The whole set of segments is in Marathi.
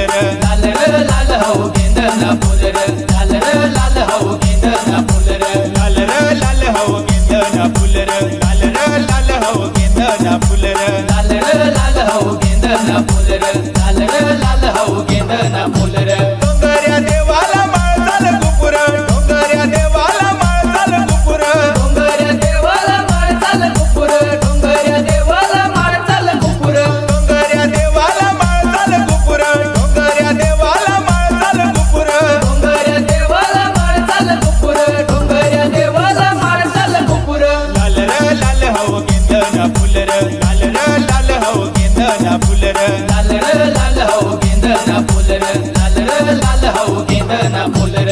फुलर लाल र लाल हो गेंदना फुलर लाल र लाल हो गेंदना फुलर लाल र लाल हो गेंदना फुलर लाल र लाल हो गेंदना फुलर लाल र लाल हो गेंदना फुलर लाल र लाल हो गेंदना फुलर डोंगऱ्या देवाला माळसाल गुपुर डोंगऱ्या देवाला माळसाल गुपुर डोंगऱ्या देवाला माळसाल गुपुर डोंगऱ्या देवाला माळसाल गुपुर डोंगऱ्या देवाला माळसाल गुपुर डोंगऱ्या देवाला माळसाल गुपुर डोंगऱ्या देवाला माळसाल गुपुर डोंगऱ्या देवाला माळसाल गुपुर लाल र लाल हो गेंदना फुलर लाल र लाल हो गेंदना फुलर लाल र लाल हो गेंदना फुलर लाल र लाल हो गेंदना फुलर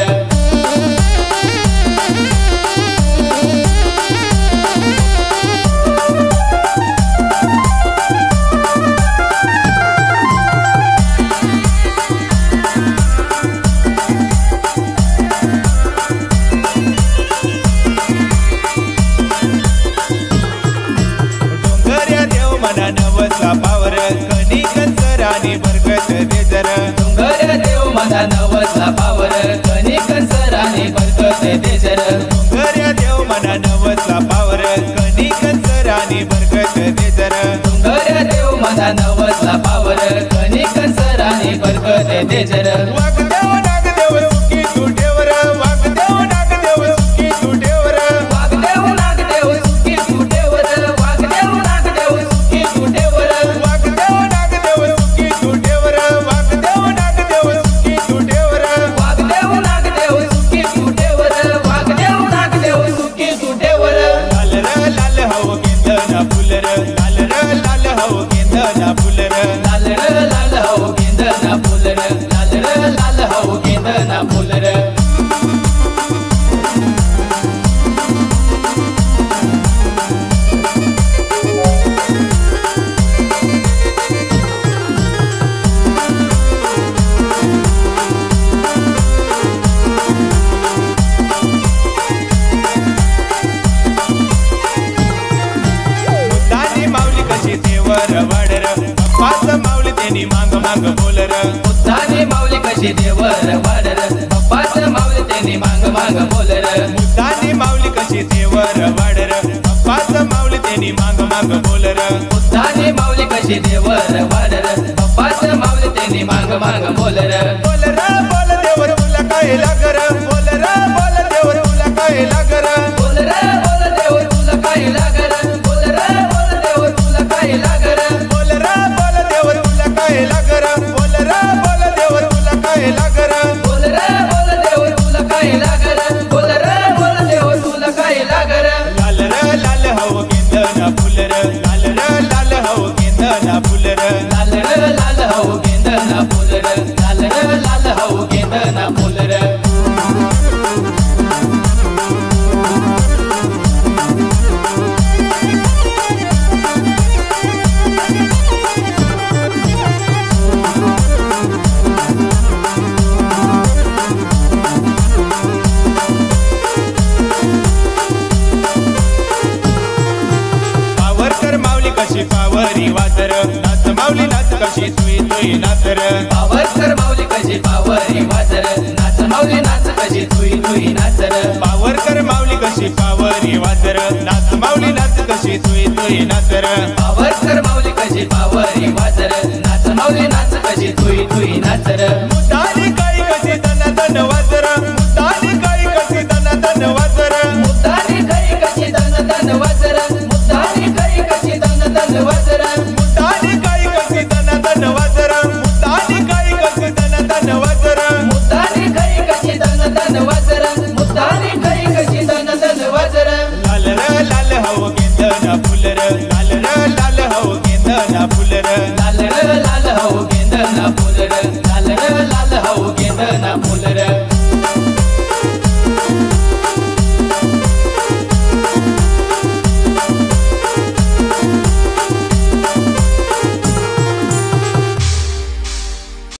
डोंगऱ्या देव मना नवसा पावर कणिक सरानी बरकत दे जर डोंगऱ्या देव माझा नवसला पावर कणिक सराने बरकत दे जर डोंगऱ्या देव मना नवसा पावर कणिक सरानी बरकत दे जर डोंगऱ्या देव माझा नवसला पावर कणिक सराने बरकत दे जर वागदेव नागदेव सुखी तुटेवर वागदेव नागदेव सुखी तुटेवर वागदेव नागदेव सुखी तुटेवर वागदेव नागदेव सुखी तुटेवर वागदेव नागदेव सुखी तुटेवर वागदेव नागदेव सुखी तुटेवर वागदेव नागदेव सुखी तुटेवर वागदेव नागदेव सुखी तुटेवर लाल र लाल हो गेंदना फुलर लाल र लाल हो गेंदना फुलर लाल र लाल हो गेंदना फुलर लाल र लाल हो गेंदना फुलर मुद्दानी माऊली कशी देवर वाडर पाच माऊली त्यांनी मांग मांग बोलर मुद्दाने माऊली कशी देवर वाडर बाप्पाच माऊली त्यांनी मांग मांग बोलर मुद्दानी माऊली कशी देवर वाडर पाच माऊली त्यांनी मांग मांग बोलर मुद्दाने माऊली कशी देवर वाडर बाप्पाच माऊली त्यांनी मांग मांग बोलर बोलर बोल देवर तुला काय लागर बोलर बोल देवर तुला काय लागर बोलर बोल देवर तुला काय लागर बोलर बोल देवर तुला काय लागर बोलर बोल देवर तुला काय लागर बोलर बोल देवर तुला काय लागर बोलर बोल देवर तुला काय लागर बोलर बोल देवर तुला काय लागर लाल र लाल हो गेंदना फुलर लाल र लाल हो गेंदना फुलर लाल र लाल हो गेंदना फुलर लाल र लाल हो गेंदना फुलर पावरकर माऊली कशी पावरी वातर नाच माऊली नाच कशी तुई तुई नाचर पावरकर माऊली कशी पावरी वाजर नाच माऊली नाच कशी तुई तुई नाचर पावरकर माऊली कशी पावरी वातर नाच माऊली नाच कशी तुई तुई नाचर